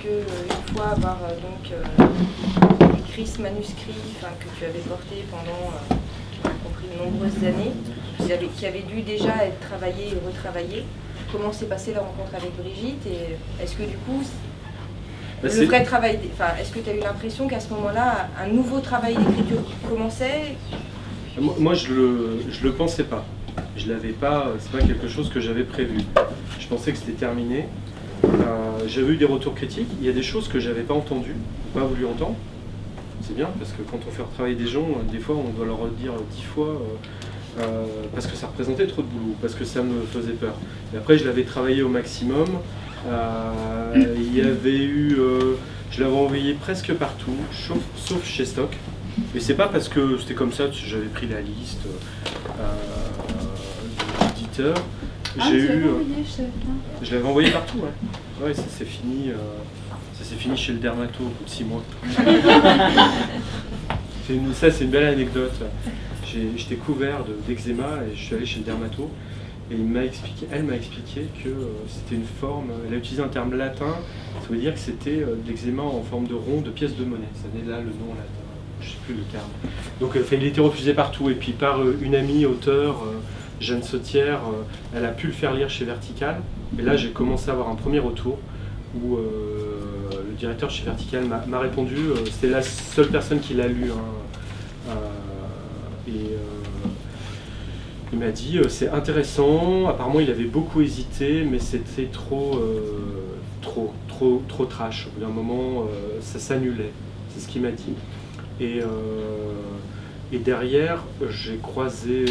que une fois avoir écrit ce manuscrit que tu avais porté pendant, on a compris, de nombreuses années, qui avait dû déjà être travaillé et retravaillé, comment s'est passée la rencontre avec Brigitte et est-ce que du coup, le vrai travail, est-ce que tu as eu l'impression qu'à ce moment-là, un nouveau travail d'écriture commençait? Moi, je le pensais pas. Je l'avais pas, c'est pas quelque chose que j'avais prévu. Je pensais que c'était terminé. J'avais eu des retours critiques. Il y a des choses que j'avais pas entendues, pas voulu entendre. C'est bien parce que quand on fait retravailler des gens, des fois on doit leur redire 10 fois parce que ça représentait trop de boulot, parce que ça me faisait peur. Et après, je l'avais travaillé au maximum. Il y avait eu, je l'avais envoyé presque partout, sauf chez Stock. Et c'est pas parce que c'était comme ça que j'avais pris la liste d'éditeurs. Je l'avais envoyé partout, ouais. Ouais, ça s'est fini chez le dermato au bout de 6 mois. Ça, c'est une belle anecdote. J'étais couvert d'eczéma et je suis allé chez le dermato. Et elle m'a expliqué que c'était une forme, elle a utilisé un terme latin, ça veut dire que c'était de l'eczéma en forme de rond de pièce de monnaie. Ça venait là le nom latin, je ne sais plus le terme. Donc il était refusé partout. Et puis par une amie auteure, Jeanne Sautière, elle a pu le faire lire chez Vertical. Et là j'ai commencé à avoir un premier retour où le directeur chez Vertical m'a répondu, c'était la seule personne qui l'a lu. Il m'a dit c'est intéressant, apparemment il avait beaucoup hésité, mais c'était trop trash. Au bout d'un moment, ça s'annulait, c'est ce qu'il m'a dit. Et derrière, j'ai croisé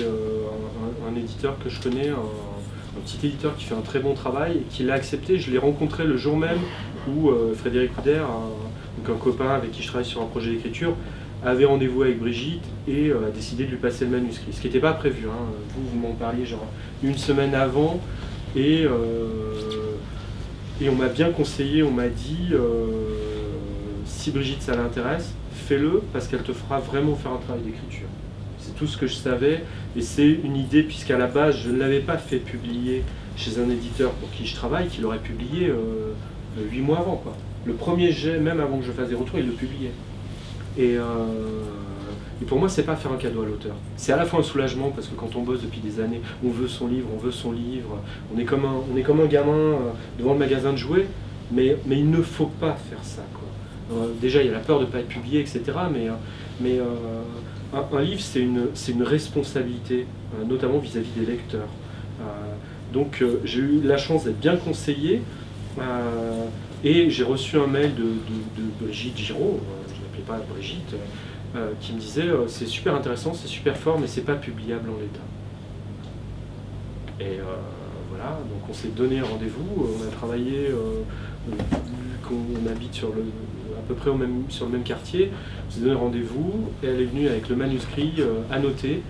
un éditeur que je connais, un petit éditeur qui fait un très bon travail, et qui l'a accepté. Je l'ai rencontré le jour même où Frédéric Couder, un copain avec qui je travaille sur un projet d'écriture, avait rendez-vous avec Brigitte et a décidé de lui passer le manuscrit. Ce qui n'était pas prévu. Vous m'en parliez genre une semaine avant et on m'a bien conseillé, on m'a dit si Brigitte ça l'intéresse, fais-le parce qu'elle te fera vraiment faire un travail d'écriture. C'est tout ce que je savais et c'est une idée puisqu'à la base je ne l'avais pas fait publier chez un éditeur pour qui je travaille, qui l'aurait publié 8 mois avant, quoi. Le premier jet, même avant que je fasse des retours, il le publiait. Et pour moi, c'est pas faire un cadeau à l'auteur. C'est à la fois un soulagement parce que quand on bosse depuis des années, on veut son livre, on veut son livre. On est comme un gamin devant le magasin de jouets, mais il ne faut pas faire ça, quoi. Déjà, il y a la peur de ne pas être publié, etc. Mais un livre, c'est une responsabilité, notamment vis-à-vis des lecteurs. Donc, j'ai eu la chance d'être bien conseillé. Et j'ai reçu un mail de Brigitte Giraud, je ne l'appelais pas Brigitte, qui me disait c'est super intéressant, c'est super fort, mais c'est pas publiable en l'état. Et voilà, donc on s'est donné rendez-vous, on a travaillé, vu qu'on habite à peu près sur le même quartier, on s'est donné rendez-vous, et elle est venue avec le manuscrit annoté,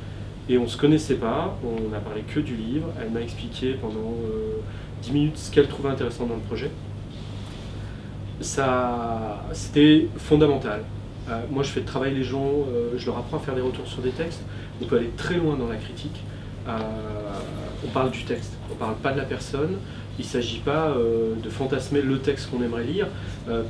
et on ne se connaissait pas, on n'a parlé que du livre, elle m'a expliqué pendant 10 minutes ce qu'elle trouvait intéressant dans le projet. C'était fondamental. Moi, je fais travailler les gens, je leur apprends à faire des retours sur des textes. On peut aller très loin dans la critique. On parle du texte, on ne parle pas de la personne. Il ne s'agit pas de fantasmer le texte qu'on aimerait lire.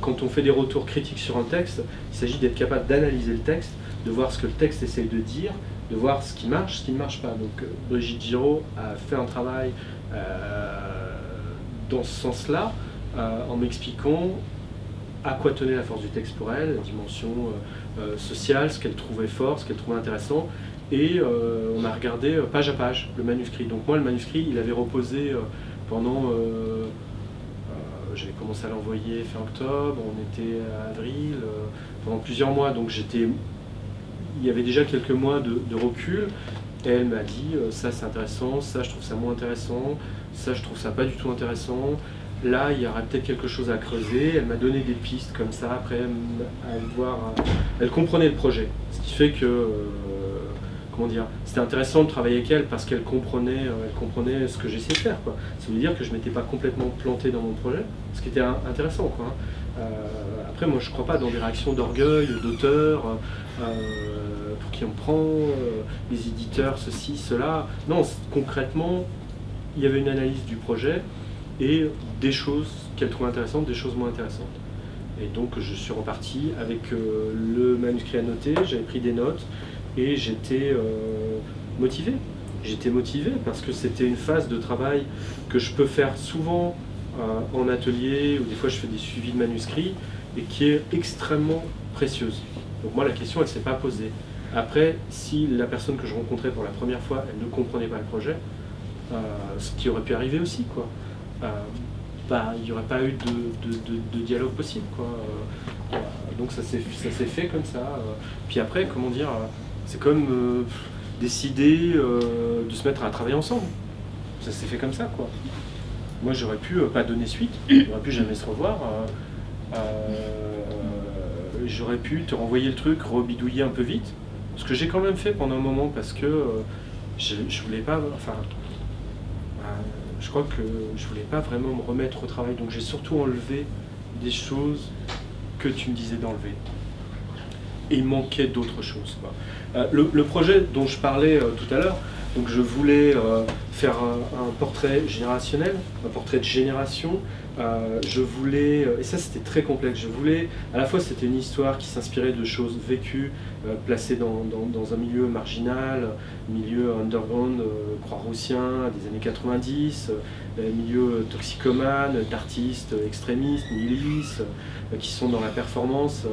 Quand on fait des retours critiques sur un texte, il s'agit d'être capable d'analyser le texte, de voir ce que le texte essaye de dire, de voir ce qui marche, ce qui ne marche pas. Donc Brigitte Giraud a fait un travail dans ce sens-là, en m'expliquant à quoi tenait la force du texte pour elle, la dimension sociale, ce qu'elle trouvait fort, ce qu'elle trouvait intéressant. Et on a regardé page à page le manuscrit. Donc moi, le manuscrit, il avait reposé pendant... j'avais commencé à l'envoyer fin octobre, on était à avril, pendant plusieurs mois. Donc il y avait déjà quelques mois de recul. Et elle m'a dit, ça c'est intéressant, ça je trouve ça moins intéressant, ça je trouve ça pas du tout intéressant. Là, il y aura peut-être quelque chose à creuser. Elle m'a donné des pistes comme ça. Après, elle comprenait le projet. Ce qui fait que, comment dire, c'était intéressant de travailler avec elle parce qu'elle comprenait ce que j'essayais de faire, quoi. Ça veut dire que je ne m'étais pas complètement planté dans mon projet, ce qui était intéressant, quoi. Après, moi, je ne crois pas dans des réactions d'orgueil, d'auteur, pour qui on prend, les éditeurs, ceci, cela. Non, concrètement, il y avait une analyse du projet et des choses qu'elle trouvait intéressantes, des choses moins intéressantes. Et donc je suis reparti avec le manuscrit annoté, j'avais pris des notes et j'étais motivé. J'étais motivé parce que c'était une phase de travail que je peux faire souvent en atelier, ou des fois je fais des suivis de manuscrits, et qui est extrêmement précieuse. Donc moi la question elle ne s'est pas posée. Après, si la personne que je rencontrais pour la première fois, elle ne comprenait pas le projet, ce qui aurait pu arriver aussi, quoi. Il n'y aurait pas eu de dialogue possible, quoi. Donc ça s'est fait comme ça. Puis après, comment dire, c'est comme décider de se mettre à travailler ensemble. Ça s'est fait comme ça, quoi. Moi, j'aurais pu pas donner suite, j'aurais pu jamais se revoir. J'aurais pu te renvoyer le truc, rebidouiller un peu vite. Ce que j'ai quand même fait pendant un moment, parce que je voulais pas, enfin, je crois que je voulais pas vraiment me remettre au travail, donc j'ai surtout enlevé des choses que tu me disais d'enlever. Et il manquait d'autres choses, quoi. Le projet dont je parlais tout à l'heure, donc je voulais faire un portrait générationnel, un portrait de génération. Je voulais, et ça c'était très complexe, je voulais, à la fois c'était une histoire qui s'inspirait de choses vécues, placées dans un milieu marginal, milieu underground, croix-roussien, des années 90, milieu toxicomane, d'artistes extrémistes, milices, qui sont dans la performance.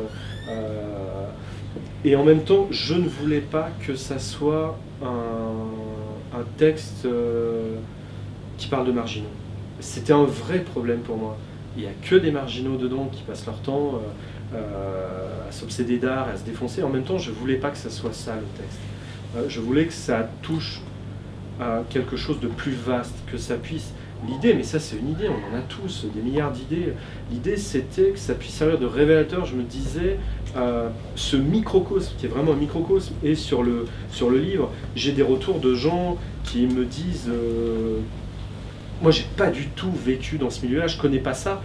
Et en même temps, je ne voulais pas que ça soit un texte qui parle de marginaux. C'était un vrai problème pour moi. Il n'y a que des marginaux dedans qui passent leur temps à s'obséder d'art et à se défoncer. En même temps, je ne voulais pas que ça soit ça le texte. Je voulais que ça touche à quelque chose de plus vaste, que ça puisse... L'idée, mais ça c'est une idée, on en a tous, des milliards d'idées. L'idée c'était que ça puisse servir de révélateur, je me disais, ce microcosme, qui est vraiment un microcosme, et sur le livre, j'ai des retours de gens qui me disent moi j'ai pas du tout vécu dans ce milieu-là, je connais pas ça,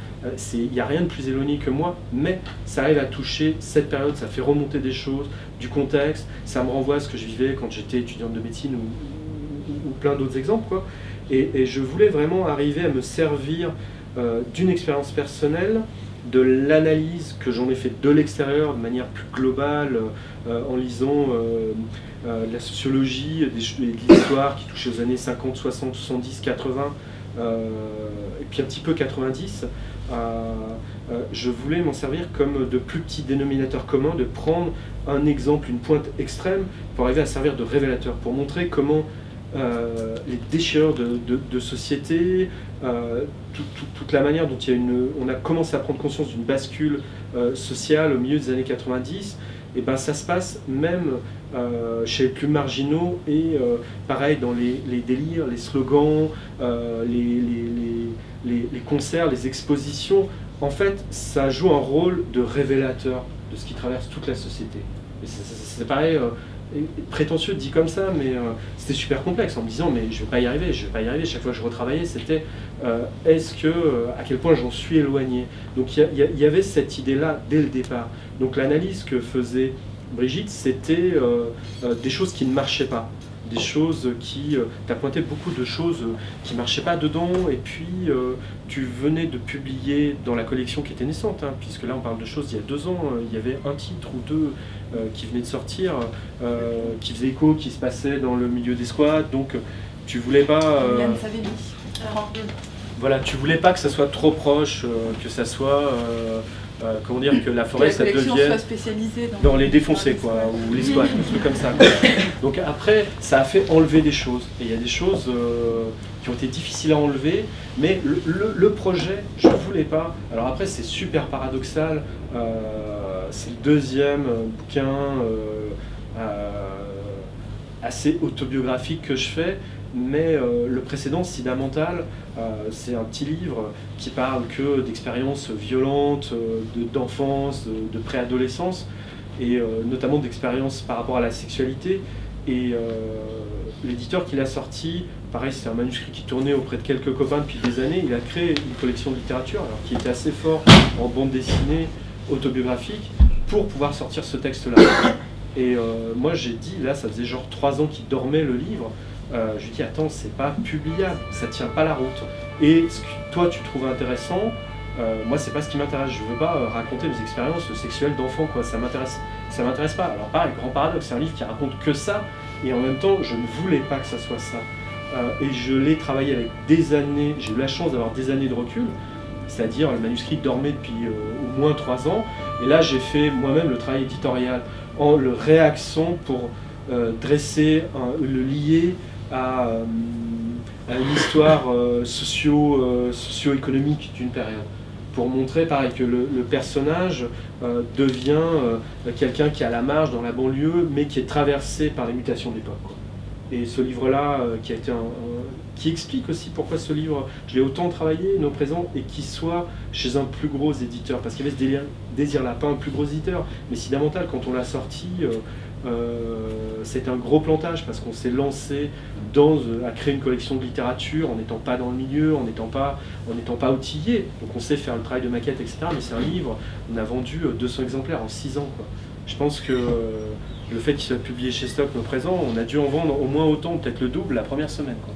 il n'y a rien de plus éloigné que moi, mais ça arrive à toucher cette période, ça fait remonter des choses, du contexte, ça me renvoie à ce que je vivais quand j'étais étudiante de médecine ou plein d'autres exemples, quoi. Et je voulais vraiment arriver à me servir d'une expérience personnelle, de l'analyse que j'en ai fait de l'extérieur de manière plus globale, en lisant de la sociologie, de l'histoire qui touchait aux années 50, 60, 70, 80, et puis un petit peu 90. Je voulais m'en servir comme de plus petits dénominateurs communs, de prendre un exemple, une pointe extrême, pour arriver à servir de révélateur, pour montrer comment les déchirures de société, toute la manière dont on a commencé à prendre conscience d'une bascule sociale au milieu des années 90, et ben ça se passe même chez les plus marginaux, et pareil dans les délires, les slogans, les concerts, les expositions. En fait, ça joue un rôle de révélateur de ce qui traverse toute la société. Et c'est pareil, prétentieux dit comme ça, mais c'était super complexe en me disant mais je vais pas y arriver, je vais pas y arriver. Chaque fois que je retravaillais, c'était à quel point j'en suis éloigné. Donc il y avait cette idée-là dès le départ. Donc l'analyse que faisait Brigitte, c'était des choses qui ne marchaient pas. Des choses qui... tu as pointé beaucoup de choses qui ne marchaient pas dedans, et puis tu venais de publier dans la collection qui était naissante, hein, puisque là on parle de choses d'il y a 2 ans, il y avait un titre ou deux qui venait de sortir, qui faisait écho, qui se passait dans le milieu des squats, donc tu voulais pas... voilà, tu voulais pas que ça soit trop proche, que ça soit... comment dire, que la forêt, ça devienne dans les défoncés, quoi, ou les squats, un truc comme ça, quoi. Donc après, ça a fait enlever des choses, et il y a des choses qui ont été difficiles à enlever, mais le projet, je ne voulais pas. Alors après, c'est super paradoxal, c'est le 2e bouquin assez autobiographique que je fais, mais le précédent, Sida Mental, c'est un petit livre qui parle que d'expériences violentes, d'enfance, de préadolescence, et notamment d'expériences par rapport à la sexualité. Et l'éditeur qui l'a sorti, pareil, c'est un manuscrit qui tournait auprès de quelques copains depuis des années. Il a créé une collection de littérature, alors qui était assez fort en bande dessinée autobiographique, pour pouvoir sortir ce texte-là. Et moi j'ai dit, là ça faisait genre 3 ans qu'il dormait le livre, je lui dis attends, c'est pas publiable, ça tient pas la route. Et ce que toi tu trouves intéressant, Moi, c'est pas ce qui m'intéresse. Je veux pas raconter mes expériences sexuelles d'enfant, quoi. Ça m'intéresse pas. Alors pareil, grand paradoxe, c'est un livre qui raconte que ça, et en même temps, je ne voulais pas que ça soit ça. Et je l'ai travaillé avec des années, j'ai eu la chance d'avoir des années de recul, c'est-à-dire le manuscrit dormait depuis au moins 3 ans, et là j'ai fait moi-même le travail éditorial en le réaxant pour le lier à une histoire socio-économique d'une période, pour montrer pareil que le personnage devient quelqu'un qui est à la marge dans la banlieue, mais qui est traversé par les mutations de l'époque. Et ce livre-là, qui explique aussi pourquoi ce livre, je l'ai autant travaillé, nos présents, et qu'il soit chez un plus gros éditeur, parce qu'il y avait ce désir-là, pas un plus gros éditeur, mais Sidamental, quand on l'a sorti, c'était un gros plantage, parce qu'on s'est lancé à créer une collection de littérature en n'étant pas dans le milieu, en n'étant pas outillé. Donc on sait faire le travail de maquette, etc. Mais c'est un livre, on a vendu 200 exemplaires en 6 ans, quoi. Je pense que le fait qu'il soit publié chez Stock, nos présents, on a dû en vendre au moins autant, peut-être le double, la première semaine, quoi.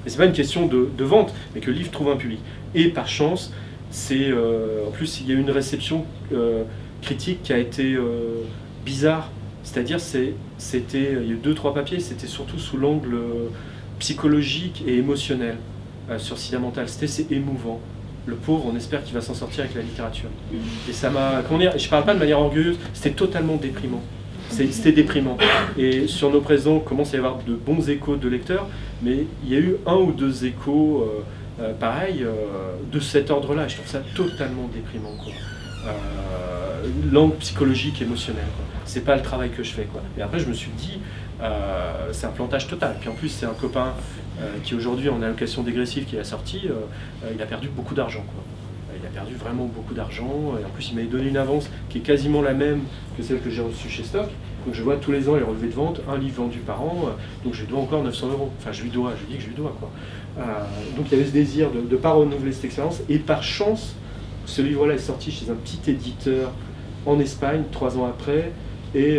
Et c'est pas une question de vente, mais que le livre trouve un public. Et par chance, en plus, il y a eu une réception critique qui a été bizarre. C'est-à-dire, il y a eu 2-3 papiers, c'était surtout sous l'angle psychologique et émotionnel sur Sidamental. C'est émouvant. Le pauvre, on espère qu'il va s'en sortir avec la littérature. Et ça m'a... Comment dire, je ne parle pas de manière orgueilleuse, c'était totalement déprimant. C'était déprimant. Et sur nos présents, il commence à y avoir de bons échos de lecteurs, mais il y a eu 1 ou 2 échos, pareil, de cet ordre-là. Je trouve ça totalement déprimant, quoi. Langue psychologique, émotionnelle, quoi. C'est pas le travail que je fais, quoi. Et après, je me suis dit, c'est un plantage total. Puis en plus, c'est un copain qui aujourd'hui en allocation dégressive qui est sorti, il a perdu beaucoup d'argent, quoi. Il a perdu vraiment beaucoup d'argent, et en plus il m'avait donné une avance qui est quasiment la même que celle que j'ai reçue chez Stock. Donc je vois tous les ans les relevés de vente, un livre vendu par an, donc je lui dois encore 900 €. Enfin je dis que je lui dois, quoi. Donc il y avait ce désir de ne pas renouveler cette expérience, et par chance, ce livre-là est sorti chez un petit éditeur en Espagne, 3 ans après, et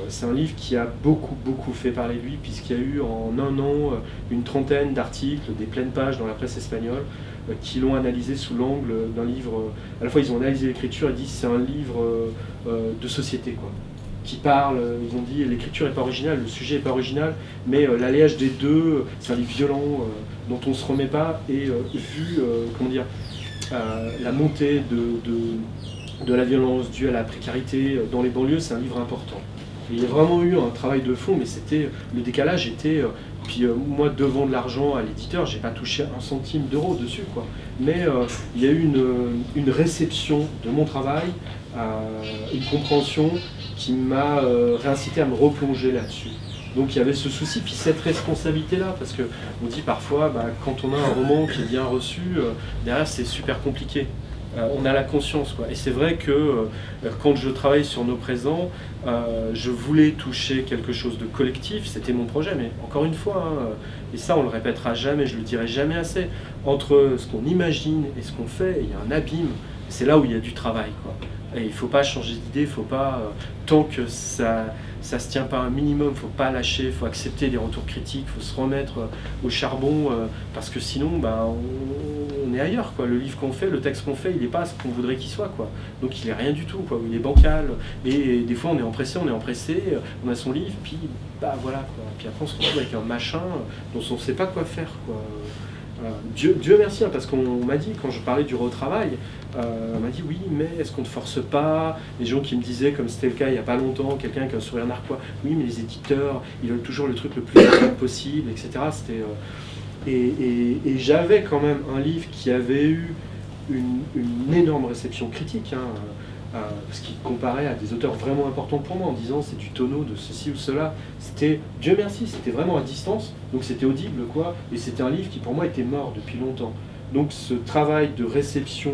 c'est un livre qui a beaucoup fait parler de lui, puisqu'il y a eu en 1 an une trentaine d'articles, des pleines pages dans la presse espagnole, qui l'ont analysé sous l'angle d'un livre. À la fois ils ont analysé l'écriture et dit c'est un livre de société, quoi, qui parle, ils ont dit l'écriture n'est pas originale, le sujet n'est pas original, mais l'alliage des deux, c'est un livre violent dont on ne se remet pas, et vu comment dire, la montée de la violence due à la précarité dans les banlieues, c'est un livre important. Et il y a vraiment eu un travail de fond, mais le décalage était... Puis moi, devant de l'argent à l'éditeur, j'ai pas touché 1 centime d'euro dessus, quoi. Mais il y a eu une réception de mon travail, une compréhension qui m'a réincité à me replonger là-dessus. Donc il y avait ce souci, puis cette responsabilité-là, parce qu'on dit parfois, quand on a un roman qui est bien reçu, derrière c'est super compliqué. On a la conscience, quoi. Et c'est vrai que quand je travaille sur nos présents, je voulais toucher quelque chose de collectif, c'était mon projet, mais encore une fois, hein, et ça on le répétera jamais, je le dirai jamais assez, entre ce qu'on imagine et ce qu'on fait, il y a un abîme, c'est là où il y a du travail, quoi. Et il ne faut pas changer d'idée, il ne faut pas, tant que ça ne se tient pas un minimum, il ne faut pas lâcher, il faut accepter les retours critiques, il faut se remettre au charbon, parce que sinon on est ailleurs, quoi. Le livre qu'on fait, le texte qu'on fait, il n'est pas ce qu'on voudrait qu'il soit, quoi. Donc il n'est rien du tout, quoi. Il est bancal, et des fois on est empressé, on a son livre, puis voilà, quoi. Puis après on se retrouve avec un machin dont on ne sait pas quoi faire, quoi. Dieu merci, hein, parce qu'on m'a dit, quand je parlais du retravail, on m'a dit oui, mais est-ce qu'on ne force pas? Les gens qui me disaient, comme c'était le cas il n'y a pas longtemps, quelqu'un qui a un sourire narquois, oui, mais les éditeurs, ils veulent toujours le truc le plus rapide possible, etc. Et j'avais quand même un livre qui avait eu une énorme réception critique, hein, parce qu'il comparait à des auteurs vraiment importants pour moi, en disant c'est du tonneau de ceci ou cela. C'était, Dieu merci, c'était vraiment à distance, donc c'était audible, quoi, et c'était un livre qui pour moi était mort depuis longtemps. Donc ce travail de réception,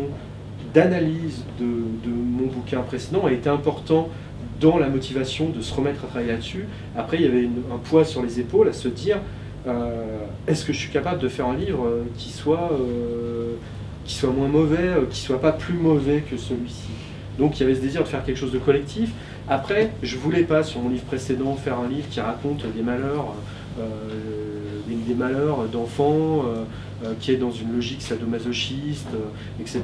d'analyse de mon bouquin précédent a été important dans la motivation de se remettre à travailler là-dessus. Après il y avait un poids sur les épaules à se dire, est-ce que je suis capable de faire un livre qui soit moins mauvais, qui soit pas plus mauvais que celui-ci. Donc il y avait ce désir de faire quelque chose de collectif. Après, je voulais pas, sur mon livre précédent, faire un livre qui raconte des malheurs d'enfants, qui est dans une logique sadomasochiste, etc.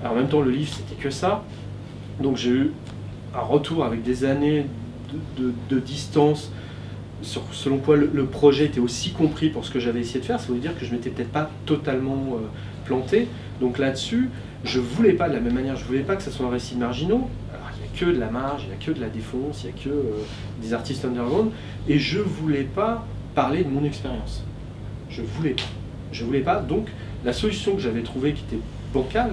Alors, en même temps, le livre, c'était que ça. Donc j'ai eu un retour avec des années de distance selon quoi le projet était aussi compris pour ce que j'avais essayé de faire. Ça voulait dire que je m'étais peut-être pas totalement planté. Donc là-dessus, je voulais pas, de la même manière, je voulais pas que ce soit un récit de marginaux. Alors, il n'y a que de la marge, il n'y a que de la défonce, il n'y a que des artistes underground. Et je voulais pas parler de mon expérience. Je voulais pas. Donc la solution que j'avais trouvée qui était bancale,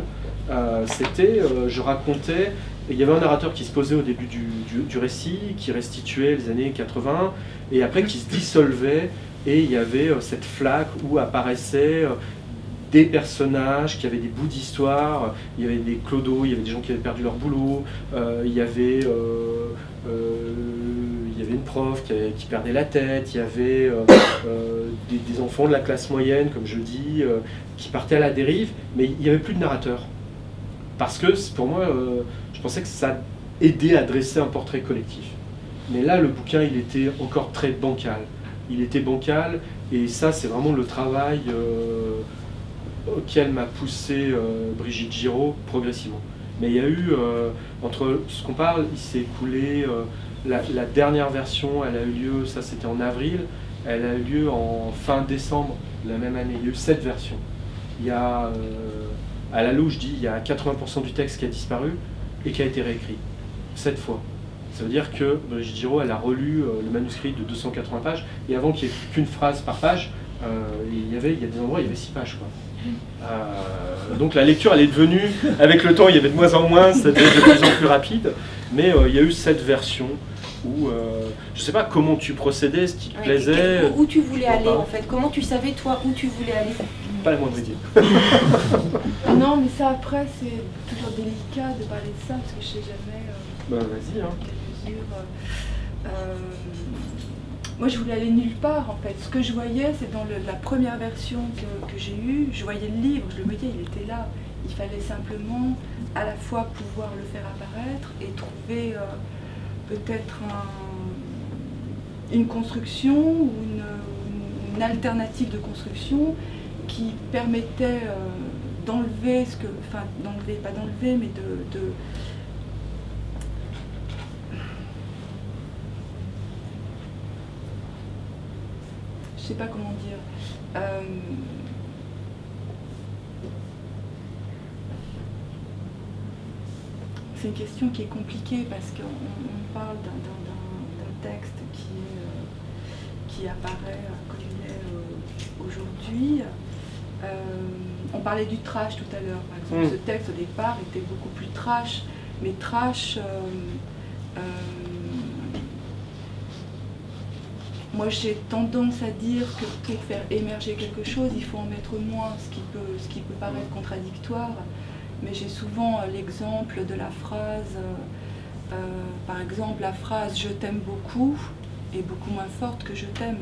c'était, je racontais, il y avait un narrateur qui se posait au début du récit, qui restituait les années 80, et après qui se dissolvait, et il y avait cette flaque où apparaissaient des personnages qui avaient des bouts d'histoire. Il y avait des clodos, il y avait des gens qui avaient perdu leur boulot, il y avait une prof qui perdait la tête, il y avait des enfants de la classe moyenne, comme je dis, qui partaient à la dérive, mais il n'y avait plus de narrateur. Parce que pour moi, je pensais que ça aidait à dresser un portrait collectif. Mais là, le bouquin, il était encore très bancal. Il était bancal, et ça, c'est vraiment le travail auquel m'a poussé Brigitte Giraud progressivement. Mais il y a eu, entre ce qu'on parle, il s'est écoulé, la dernière version, elle a eu lieu, ça c'était en avril, elle a eu lieu en fin décembre de la même année. Il y a eu 7 versions. Il y a, à la louche, je dis, il y a 80% du texte qui a disparu et qui a été réécrit 7 fois. Ça veut dire que Brigitte Giraud, elle a relu le manuscrit de 280 pages, et avant qu'il n'y ait qu'une phrase par page, il y a des endroits où il y avait 6 pages, quoi. Donc la lecture, elle est devenue, avec le temps, il y avait de moins en moins, ça devient de plus en plus rapide, mais il y a eu cette version où, je ne sais pas comment tu procédais, ce qui te plaisait. Où tu voulais aller, en fait, comment tu savais, toi, où tu voulais aller? Pas la moindre idée. Non, mais ça, après, c'est toujours délicat de parler de ça, parce que je sais jamais vas-y, hein. quelle mesure. Moi, je voulais aller nulle part, en fait. Ce que je voyais, c'est dans la première version que j'ai eue, je voyais le livre, je le voyais, il était là. Il fallait simplement, à la fois, pouvoir le faire apparaître et trouver peut-être une construction ou une alternative de construction qui permettait d'enlever ce que... Enfin, d'enlever, pas d'enlever, mais de je sais pas comment dire. C'est une question qui est compliquée parce qu'on parle d'un texte qui apparaît comme il est aujourd'hui. On parlait du trash tout à l'heure, par exemple. Ce texte au départ était beaucoup plus trash, mais trash... moi, j'ai tendance à dire que pour faire émerger quelque chose, il faut en mettre moins, ce qui peut paraître contradictoire. Mais j'ai souvent l'exemple de la phrase, par exemple, la phrase « je t'aime beaucoup » est beaucoup moins forte que « je t'aime ».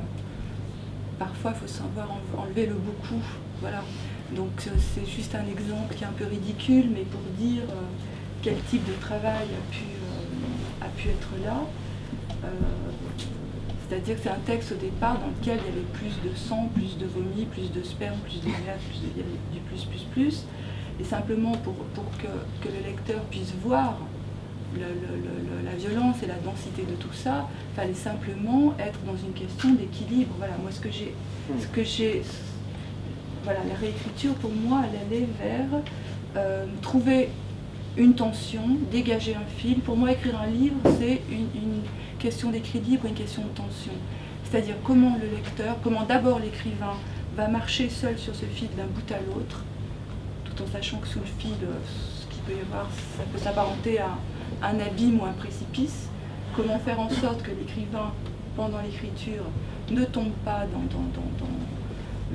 Parfois, il faut savoir enlever le « beaucoup ». Voilà. Donc, c'est juste un exemple qui est un peu ridicule, mais pour dire quel type de travail a pu être là. C'est-à-dire que c'est un texte au départ dans lequel il y avait plus de sang, plus de vomi, plus de sperme, plus de merde, il y avait du plus. Et simplement pour que le lecteur puisse voir la violence et la densité de tout ça, il fallait simplement être dans une question d'équilibre. Voilà, moi voilà, la réécriture pour moi, elle allait vers trouver une tension, dégager un fil. Pour moi, écrire un livre, c'est une question d'équilibre, une question de tension. C'est-à-dire comment le lecteur, comment d'abord l'écrivain va marcher seul sur ce fil d'un bout à l'autre, tout en sachant que sous le fil, ce qu'il peut y avoir, ça peut s'apparenter à un abîme ou un précipice. Comment faire en sorte que l'écrivain, pendant l'écriture, ne tombe pas dans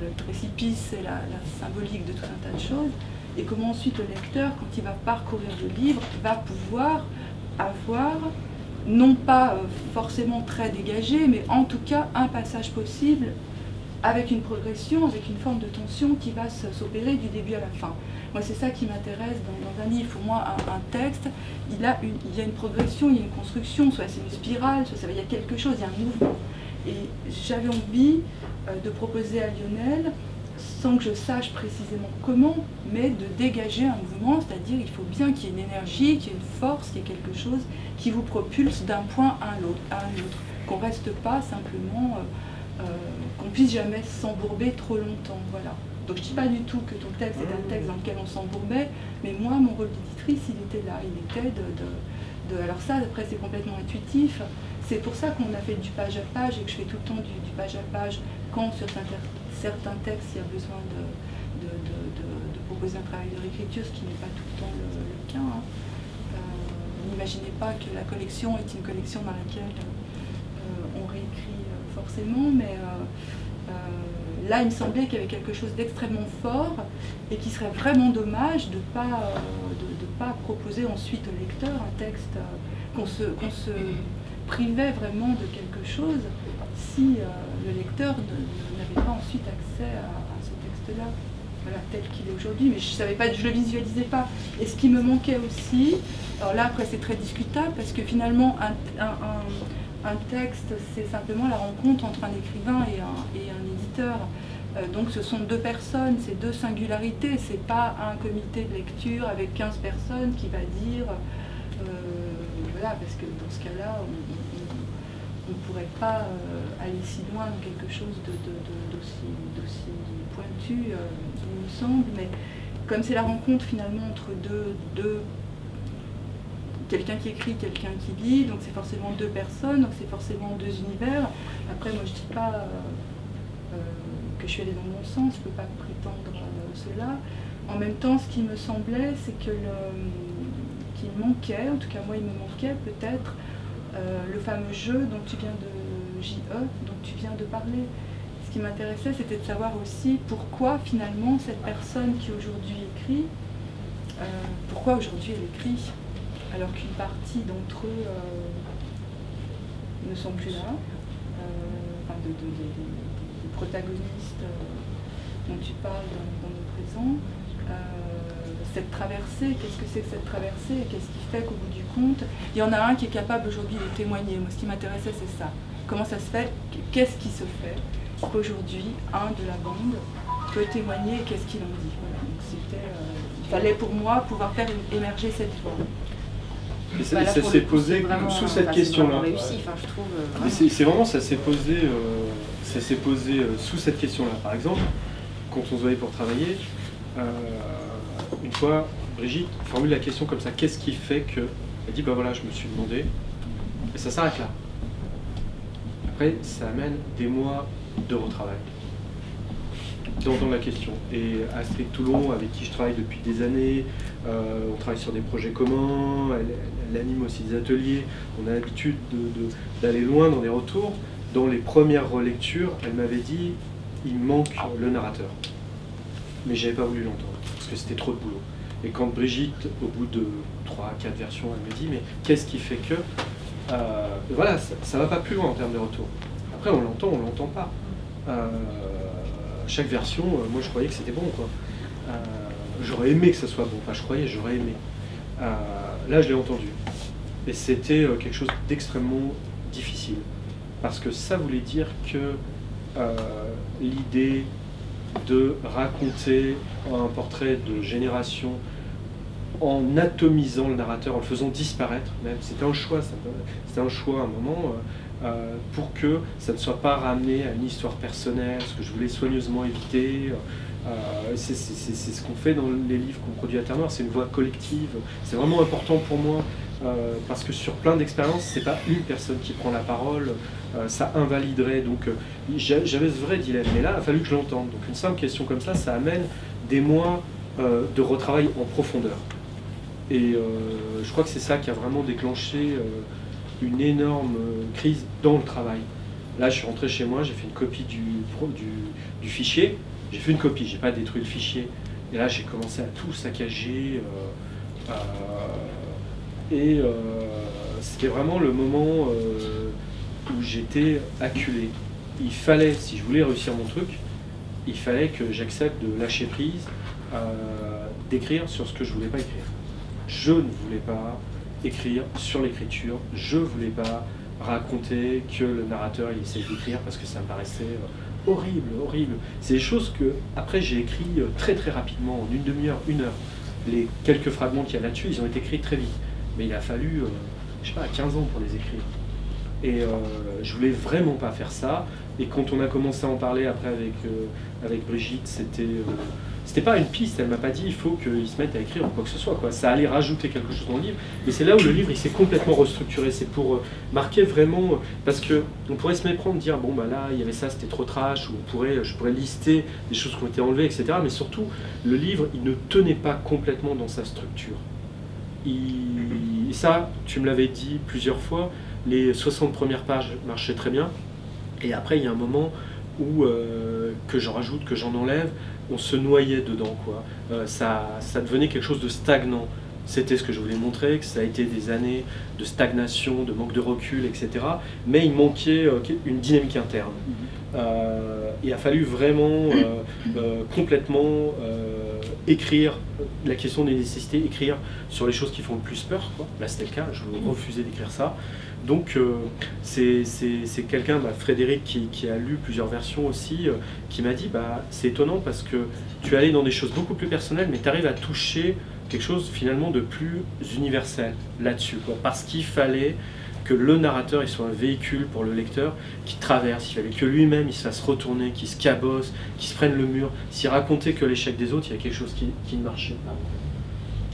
le précipice et la symbolique de tout un tas de choses. Et comment ensuite le lecteur, quand il va parcourir le livre, va pouvoir avoir, non pas forcément très dégagé, mais en tout cas un passage possible avec une progression, avec une forme de tension qui va s'opérer du début à la fin. Moi, c'est ça qui m'intéresse dans un livre. Pour moi, un texte, il y a une progression, il y a une construction, soit c'est une spirale, soit il y a quelque chose, il y a un mouvement. Et j'avais envie de proposer à Lionel sans que je sache précisément comment, mais de dégager un mouvement, c'est-à-dire il faut bien qu'il y ait une énergie, qu'il y ait une force, qu'il y ait quelque chose qui vous propulse d'un point à un autre, qu'on ne reste pas simplement, qu'on puisse jamais s'embourber trop longtemps, voilà. Donc je ne dis pas du tout que ton texte est un texte dans lequel on s'embourbait, mais moi, mon rôle d'éditrice, il était là, il était alors ça, après, c'est complètement intuitif. C'est pour ça qu'on a fait du page à page et que je fais tout le temps du page à page quand sur certains textes il y a besoin de proposer un travail de réécriture, ce qui n'est pas tout le temps le cas. Hein. N'imaginez pas que la collection est une collection dans laquelle on réécrit forcément, mais là il me semblait qu'il y avait quelque chose d'extrêmement fort et qui serait vraiment dommage de ne pas proposer ensuite au lecteur un texte, qu'on se privait vraiment de quelque chose si le lecteur n'avait pas ensuite accès à ce texte-là, voilà, tel qu'il est aujourd'hui. Mais je ne le visualisais pas. Et ce qui me manquait aussi, alors là après c'est très discutable parce que finalement un texte c'est simplement la rencontre entre un écrivain et un éditeur. Donc ce sont deux personnes, c'est deux singularités, c'est pas un comité de lecture avec 15 personnes qui va dire voilà, parce que dans ce cas-là on ne pourrait pas aller si loin dans quelque chose d'aussi pointu, il me semble, mais comme c'est la rencontre finalement entre deux quelqu'un qui écrit, quelqu'un qui lit, donc c'est forcément deux personnes, donc c'est forcément deux univers. Après moi je dis pas que je suis allée dans le bon sens, je ne peux pas prétendre cela. En même temps, ce qui me semblait, c'est que qu'il manquait, en tout cas moi il me manquait peut-être, le fameux jeu dont tu viens de JE, dont tu viens de parler. Ce qui m'intéressait, c'était de savoir aussi pourquoi finalement cette personne qui aujourd'hui écrit, pourquoi aujourd'hui elle écrit, alors qu'une partie d'entre eux ne sont plus là, enfin des protagonistes dont tu parles dans le présent. Cette traversée, qu'est-ce que c'est que cette traversée et qu'est-ce qui fait qu'au bout du compte, il y en a un qui est capable aujourd'hui de témoigner. Moi, ce qui m'intéressait, c'est ça. Comment ça se fait, qu'est-ce qui se fait qu'aujourd'hui, un de la bande peut témoigner et qu'est-ce qu'il en dit. Voilà. Donc il fallait pour moi pouvoir faire émerger cette voix. Et ça s'est posé sous cette question-là. C'est vraiment, ça s'est posé sous cette question-là. Par exemple, quand on se voyait pour travailler, une fois, Brigitte formule la question comme ça, qu'est-ce qui fait que... Elle dit, ben voilà, je me suis demandé, et ça s'arrête là. Après, ça amène des mois de retravail dans la question. Et Astrid Toulon, avec qui je travaille depuis des années, on travaille sur des projets communs, elle anime aussi des ateliers, on a l'habitude d'aller loin dans des retours. Dans les premières relectures, elle m'avait dit, il manque le narrateur. Mais j'avais pas voulu l'entendre, parce que c'était trop de boulot. Et quand Brigitte, au bout de 3-4 versions, elle me dit, mais qu'est-ce qui fait que... voilà, ça va pas plus loin en termes de retour. Après, on l'entend pas. Chaque version, moi je croyais que c'était bon, quoi. J'aurais aimé que ça soit bon, pas je croyais, j'aurais aimé. Là, je l'ai entendu. Et c'était quelque chose d'extrêmement difficile. Parce que ça voulait dire que l'idée de raconter un portrait de génération en atomisant le narrateur, en le faisant disparaître même, c'était un choix, c'était un choix à un moment, pour que ça ne soit pas ramené à une histoire personnelle, ce que je voulais soigneusement éviter. C'est ce qu'on fait dans les livres qu'on produit à Terre Noire, c'est une voix collective, c'est vraiment important pour moi, parce que sur plein d'expériences, c'est pas une personne qui prend la parole, ça invaliderait, donc j'avais ce vrai dilemme, mais là, il a fallu que je l'entende. Donc une simple question comme ça amène des mois de retravail en profondeur. Et je crois que c'est ça qui a vraiment déclenché une énorme crise dans le travail. Là, je suis rentré chez moi, j'ai fait une copie du fichier, j'ai fait une copie, j'ai pas détruit le fichier, et là j'ai commencé à tout saccager, c'était vraiment le moment où j'étais acculé. Il fallait, si je voulais réussir mon truc, il fallait que j'accepte de lâcher prise, d'écrire sur ce que je voulais pas écrire. Je ne voulais pas écrire sur l'écriture, je voulais pas raconter que le narrateur il essaie d'écrire parce que ça me paraissait horrible, horrible. C'est des choses que, après, j'ai écrit très très rapidement, en une demi-heure, 1 heure. Les quelques fragments qu'il y a là-dessus, ils ont été écrits très vite. Mais il a fallu, je sais pas, 15 ans pour les écrire. Et je voulais vraiment pas faire ça. Et quand on a commencé à en parler après avec Brigitte, c'était pas une piste, elle m'a pas dit il faut qu'ils se mettent à écrire ou quoi que ce soit, quoi. Ça allait rajouter quelque chose dans le livre, mais c'est là où le livre il s'est complètement restructuré. C'est pour marquer vraiment, parce que on pourrait se méprendre, dire bon bah là il y avait ça, c'était trop trash, ou je pourrais lister des choses qui ont été enlevées, etc. Mais surtout, le livre il ne tenait pas complètement dans sa structure. Ça, tu me l'avais dit plusieurs fois, les 60 premières pages marchaient très bien, et après il y a un moment où que j'en rajoute, que j'en enlève, on se noyait dedans, quoi. Ça devenait quelque chose de stagnant. C'était ce que je voulais montrer, que ça a été des années de stagnation, de manque de recul, etc. Mais il manquait une dynamique interne. Il a fallu vraiment complètement écrire la question des nécessités, écrire sur les choses qui font le plus peur, quoi. Là c'était le cas, je refusais d'écrire ça. Donc c'est quelqu'un, Frédéric, qui a lu plusieurs versions aussi, qui m'a dit c'est étonnant parce que tu es allé dans des choses beaucoup plus personnelles, mais tu arrives à toucher quelque chose finalement de plus universel là-dessus, quoi. Parce qu'il fallait que le narrateur il soit un véhicule pour le lecteur qui traverse, il fallait que lui-même il se fasse retourner, qu'il se cabosse, qu'il se prenne le mur. S'il racontait que l'échec des autres, il y a quelque chose qui ne marchait pas.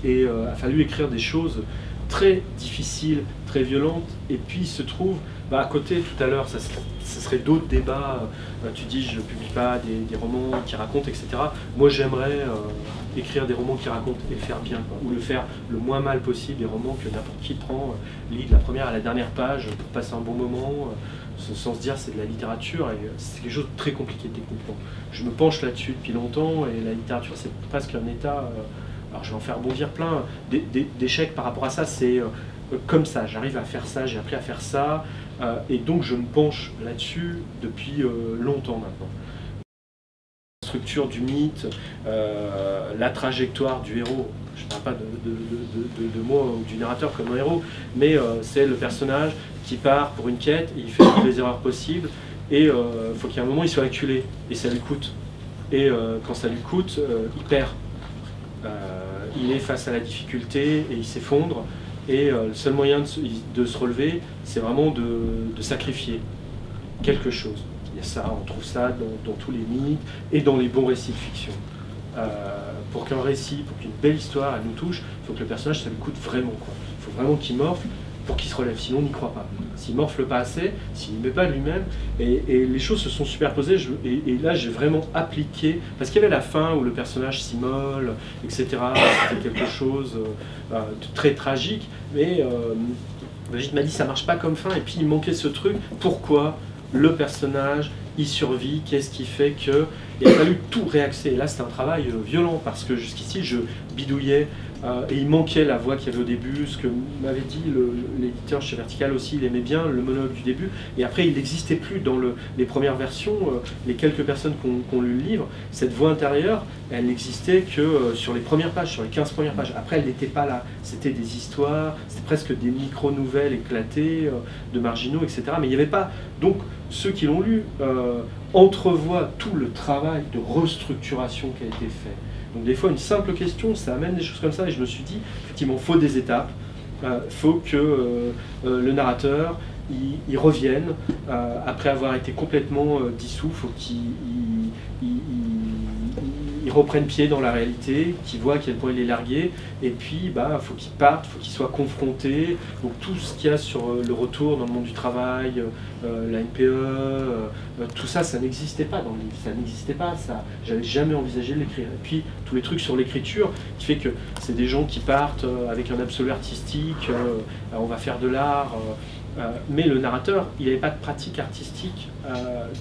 Et il a fallu écrire des choses très difficiles, très violentes, et puis il se trouve, à côté tout à l'heure, ça serait d'autres débats, tu dis je ne publie pas des romans qui racontent, etc. Moi j'aimerais écrire des romans qui racontent et le faire bien, quoi, ou le faire le moins mal possible, des romans que n'importe qui prend, lit de la première à la dernière page pour passer un bon moment, sans se dire c'est de la littérature, et c'est quelque chose de très compliqué techniquement. Je me penche là-dessus depuis longtemps, et la littérature c'est presque un état... alors je vais en faire bondir plein d'échecs par rapport à ça, c'est comme ça, j'arrive à faire ça, j'ai appris à faire ça, et donc je me penche là-dessus depuis longtemps maintenant. La structure du mythe, la trajectoire du héros, je ne parle pas de moi ou du narrateur comme un héros, mais c'est le personnage qui part pour une quête, il fait toutes les erreurs possibles, et il faut qu'il y ait un moment il soit acculé, et ça lui coûte. Et quand ça lui coûte, il perd. Il est face à la difficulté et il s'effondre, et le seul moyen de se relever, c'est vraiment de sacrifier quelque chose. Il y a ça, on trouve ça dans tous les mythes et dans les bons récits de fiction. Pour qu'un récit, pour qu'une belle histoire elle nous touche, il faut que le personnage ça lui coûte vraiment, quoi. Il faut vraiment qu'il morfle pour qu'il se relève, sinon on n'y croit pas. S'il morfle pas assez, s'il ne met pas lui-même, et les choses se sont superposées, et là j'ai vraiment appliqué, parce qu'il y avait la fin où le personnage s'immole, etc. C'était quelque chose de très tragique, mais Brigitte m'a dit ça marche pas comme fin, et puis il manquait ce truc, pourquoi le personnage il survit, qu'est-ce qui fait que... Il a fallu tout réaxer, et là c'était un travail violent, parce que jusqu'ici je bidouillais, et il manquait la voix qu'il y avait au début, ce que m'avait dit l'éditeur chez Vertical aussi, il aimait bien le monologue du début, et après il n'existait plus dans les premières versions, les quelques personnes qui ont lu le livre, cette voix intérieure, elle n'existait que sur les premières pages, sur les 15 premières pages, après elle n'était pas là, c'était des histoires, c'était presque des micro-nouvelles éclatées, de marginaux, etc. Mais il n'y avait pas, donc ceux qui l'ont lu entrevoient tout le travail de restructuration qui a été fait. Donc des fois, une simple question, ça amène des choses comme ça, et je me suis dit, effectivement, il faut des étapes, faut que le narrateur, il revienne, après avoir été complètement dissous, il faut qu'il reprenne pied dans la réalité, qu'il voit à quel point il est largué, et puis faut qu'il parte, faut qu'il soit confronté, donc tout ce qu'il y a sur le retour dans le monde du travail, la NPE, tout ça, ça n'existait pas dans le livre, ça n'existait pas, ça, j'avais jamais envisagé de l'écrire. Et puis tous les trucs sur l'écriture, qui fait que c'est des gens qui partent avec un absolu artistique, on va faire de l'art, mais le narrateur, il n'avait pas de pratique artistique,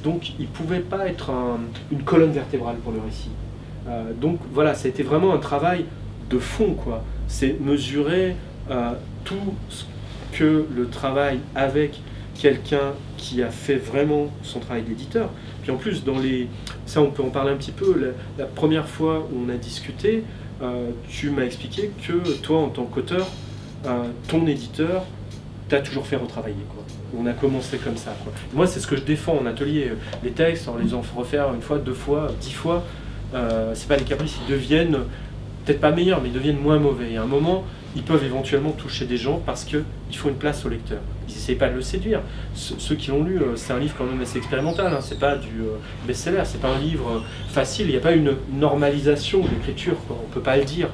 donc il ne pouvait pas être une colonne vertébrale pour le récit. Donc voilà, ça a été vraiment un travail de fond, quoi. C'est mesurer tout ce que le travail avec quelqu'un qui a fait vraiment son travail d'éditeur. Puis en plus, ça on peut en parler un petit peu, la première fois où on a discuté, tu m'as expliqué que toi en tant qu'auteur, ton éditeur tu as toujours fait retravailler, quoi. On a commencé comme ça, quoi. Moi, c'est ce que je défends en atelier. Les textes, on les en fait refaire une fois, 2 fois, 10 fois. C'est pas des caprices, ils deviennent, peut-être pas meilleurs, mais ils deviennent moins mauvais. Et à un moment, ils peuvent éventuellement toucher des gens parce qu'il faut une place au lecteur. Ils n'essayent pas de le séduire. Ceux qui l'ont lu, c'est un livre quand même assez expérimental, hein. C'est pas du best-seller, c'est pas un livre facile, il n'y a pas une normalisation de l'écriture, quoi. On peut pas le dire.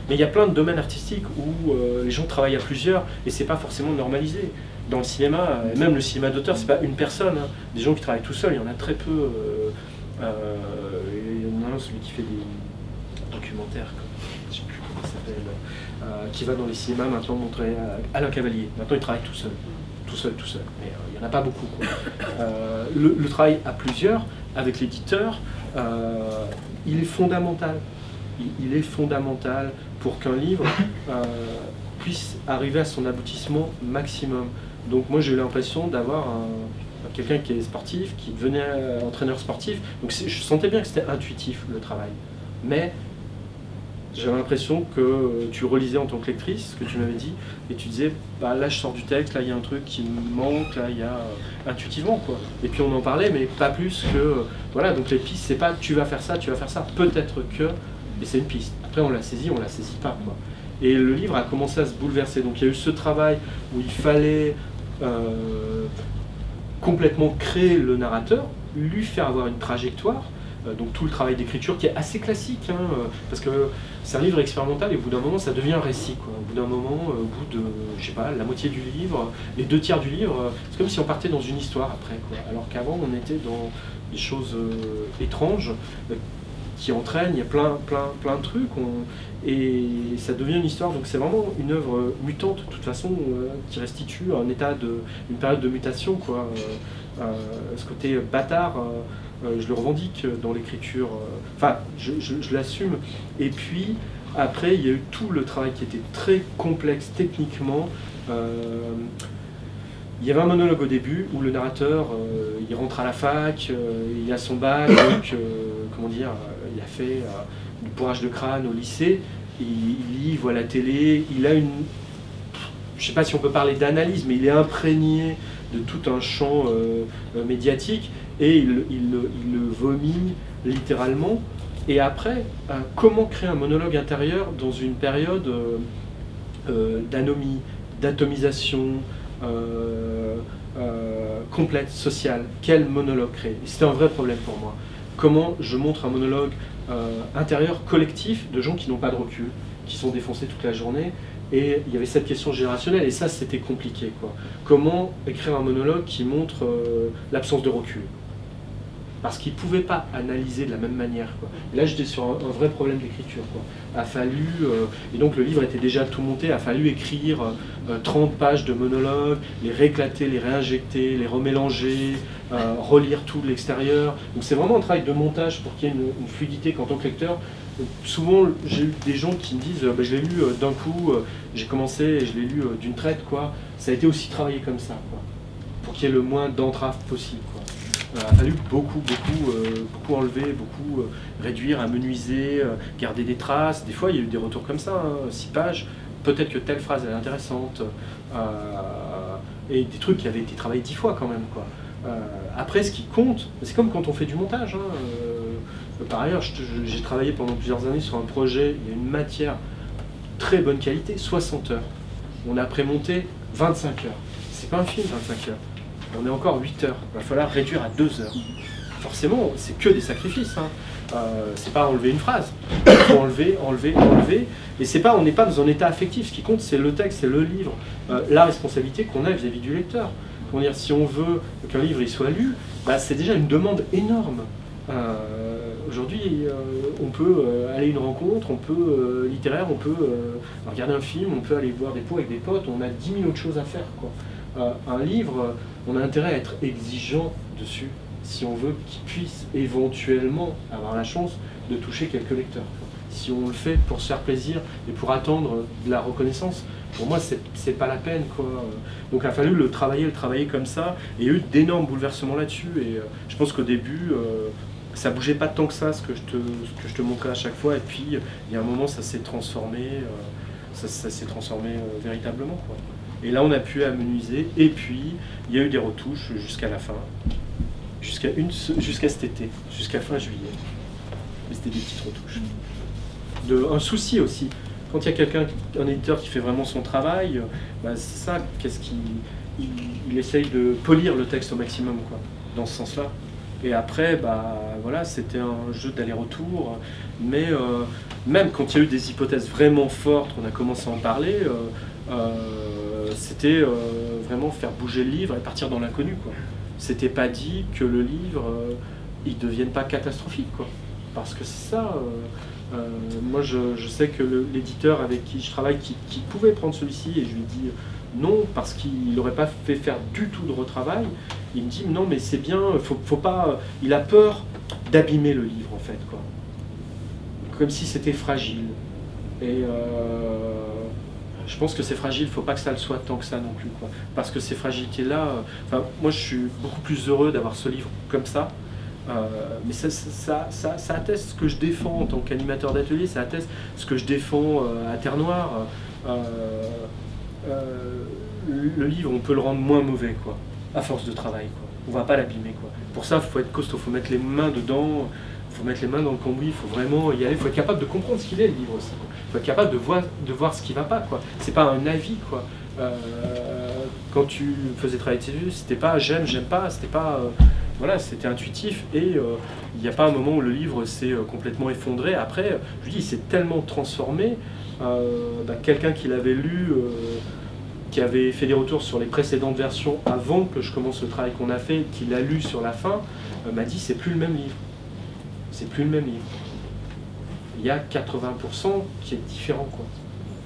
Mais il y a plein de domaines artistiques où les gens travaillent à plusieurs et c'est pas forcément normalisé. Dans le cinéma, même le cinéma d'auteur, c'est pas une personne, hein. Des gens qui travaillent tout seuls, il y en a très peu. Il y en a un, celui qui fait des documentaires, je sais plus comment il s'appelle, qui va dans les cinémas maintenant montrer Alain Cavalier. Maintenant il travaille tout seul. Mais il n'y en a pas beaucoup, quoi. Le travail à plusieurs, avec l'éditeur, il est fondamental. Il est fondamental pour qu'un livre puisse arriver à son aboutissement maximum. Donc moi j'ai eu l'impression d'avoir quelqu'un qui est sportif, qui devenait entraîneur sportif. Donc je sentais bien que c'était intuitif le travail. Mais j'avais l'impression que tu relisais en tant que lectrice ce que tu m'avais dit et tu disais bah là je sors du texte, là il y a un truc qui me manque, là il y a intuitivement, quoi. Et puis on en parlait mais pas plus que voilà. Donc les pistes c'est pas tu vas faire ça, peut-être que, mais c'est une piste. Après on la saisit pas, quoi. Et le livre a commencé à se bouleverser. Donc il y a eu ce travail où il fallait complètement créer le narrateur, lui faire avoir une trajectoire. Donc tout le travail d'écriture qui est assez classique, hein, parce que c'est un livre expérimental et au bout d'un moment ça devient un récit, quoi. Au bout d'un moment, au bout de, je sais pas, la moitié du livre, les 2/3 du livre, c'est comme si on partait dans une histoire après, quoi. Alors qu'avant on était dans des choses étranges qui entraînent, il y a plein de trucs, et ça devient une histoire. Donc c'est vraiment une œuvre mutante de toute façon, qui restitue un état une période de mutation, quoi. Ce côté bâtard. Je le revendique dans l'écriture, enfin je l'assume. Et puis après il y a eu tout le travail qui était très complexe techniquement. Il y avait un monologue au début où le narrateur il rentre à la fac, il a son bac, donc comment dire, il a fait du bourrage de crâne au lycée, il lit, il voit la télé, il a une, je sais pas si on peut parler d'analyse, mais il est imprégné de tout un champ médiatique. Et il le vomit littéralement. Et après, comment créer un monologue intérieur dans une période d'anomie, d'atomisation complète, sociale? Quel monologue créer? C'était un vrai problème pour moi. Comment je montre un monologue intérieur collectif de gens qui n'ont pas de recul, qui sont défoncés toute la journée? Et il y avait cette question générationnelle, et ça c'était compliqué, quoi. Comment écrire un monologue qui montre l'absence de recul? Parce qu'ils ne pouvaient pas analyser de la même manière, quoi. Et là j'étais sur un vrai problème d'écriture, quoi. A fallu, et donc le livre était déjà tout monté, a fallu écrire 30 pages de monologues, les rééclater, les réinjecter, les remélanger, relire tout de l'extérieur. Donc c'est vraiment un travail de montage pour qu'il y ait une fluidité qu'en tant que lecteur. Souvent j'ai eu des gens qui me disent bah, je l'ai lu d'un coup, j'ai commencé et je l'ai lu d'une traite, quoi. Ça a été aussi travaillé comme ça, quoi, pour qu'il y ait le moins d'entraves possible, quoi. Il a fallu beaucoup enlever, beaucoup réduire, amenuiser, garder des traces. Des fois, il y a eu des retours comme ça, hein, 6 pages. Peut-être que telle phrase elle est intéressante. Et des trucs qui avaient été travaillés 10 fois quand même, quoi. Après, ce qui compte, c'est comme quand on fait du montage, hein. Par ailleurs, j'ai travaillé pendant plusieurs années sur un projet, il y a une matière très bonne qualité, 60 heures. On a prémonté 25 heures. C'est pas un film, 25 heures. On est encore 8 heures, il va falloir réduire à 2 heures. Forcément, c'est que des sacrifices, hein. C'est pas enlever une phrase, il faut enlever, et c'est pas, on n'est pas dans un état affectif, ce qui compte c'est le texte, c'est le livre, la responsabilité qu'on a vis-à-vis du lecteur. Comment dire, si on veut qu'un livre il soit lu, bah, c'est déjà une demande énorme. Aujourd'hui, on peut aller à une rencontre, on peut littéraire, on peut regarder un film, on peut aller boire des pots avec des potes, on a 10 000 autres choses à faire, quoi. Un livre, on a intérêt à être exigeant dessus, si on veut qu'il puisse éventuellement avoir la chance de toucher quelques lecteurs. Si on le fait pour se faire plaisir et pour attendre de la reconnaissance, pour moi c'est pas la peine, quoi. Donc il a fallu le travailler comme ça, et il y a eu d'énormes bouleversements là-dessus, et je pense qu'au début ça bougeait pas tant que ça, ce que je te montrais à chaque fois, et puis il y a un moment ça s'est transformé, véritablement, quoi. Et là, on a pu amenuiser. Et puis, il y a eu des retouches jusqu'à la fin, jusqu'à cet été, jusqu'à fin juillet. Mais c'était des petites retouches. Un souci aussi. Quand il y a quelqu'un, un éditeur qui fait vraiment son travail, bah, c'est ça, il essaye de polir le texte au maximum, quoi, dans ce sens-là. Et après, bah, voilà, c'était un jeu d'aller-retour. Mais même quand il y a eu des hypothèses vraiment fortes, on a commencé à en parler, c'était vraiment faire bouger le livre et partir dans l'inconnu, quoi. C'était pas dit que le livre, il devienne pas catastrophique, quoi. Parce que c'est ça. Moi, je sais que l'éditeur avec qui je travaille, qui pouvait prendre celui-ci, et je lui dis non, parce qu'il n'aurait pas fait faire du tout de retravail. Il me dit non, mais c'est bien, faut pas. Il a peur d'abîmer le livre, en fait, quoi. Comme si c'était fragile. Et je pense que c'est fragile, il ne faut pas que ça le soit tant que ça non plus, quoi. Parce que ces fragilités-là, moi je suis beaucoup plus heureux d'avoir ce livre comme ça. Mais ça atteste ce que je défends en tant qu'animateur d'atelier, ça atteste ce que je défends à Terre Noire. Le livre, on peut le rendre moins mauvais, quoi, à force de travail, quoi. On va pas l'abîmer, quoi. Pour ça, il faut être costaud, il faut mettre les mains dedans, il faut mettre les mains dans le cambouis, il faut vraiment y aller, il faut être capable de comprendre ce qu'il est, le livre aussi, quoi. Il faut être capable de voir ce qui va pas, quoi. C'est pas un avis, quoi. Quand tu faisais travailler tes yeux, c'était pas j'aime, j'aime pas, c'était pas... voilà, c'était intuitif, et il n'y a pas un moment où le livre s'est complètement effondré. Après, je lui dis, il s'est tellement transformé, quelqu'un qui l'avait lu, qui avait fait des retours sur les précédentes versions avant que je commence le travail qu'on a fait, qui l'a lu sur la fin, m'a dit c'est plus le même livre. C'est plus le même livre. Il y a 80% qui est différent, quoi.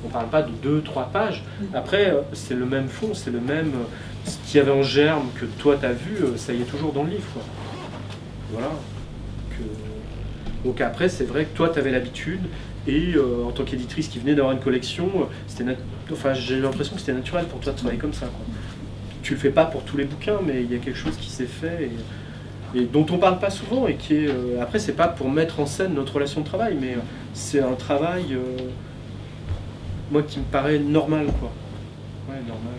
On ne parle pas de 2-3 pages. Après, c'est le même fond, c'est le même... ce qu'il y avait en germe que toi tu as vu, ça y est toujours dans le livre, quoi. Voilà. Donc après, c'est vrai que toi tu avais l'habitude, et en tant qu'éditrice qui venait d'avoir une collection, j'ai l'impression que c'était naturel pour toi de travailler comme ça, quoi. Tu le fais pas pour tous les bouquins, mais il y a quelque chose qui s'est fait et dont on parle pas souvent, et qui est... après, c'est pas pour mettre en scène notre relation de travail, mais c'est un travail, moi, qui me paraît normal, quoi. Ouais, normal.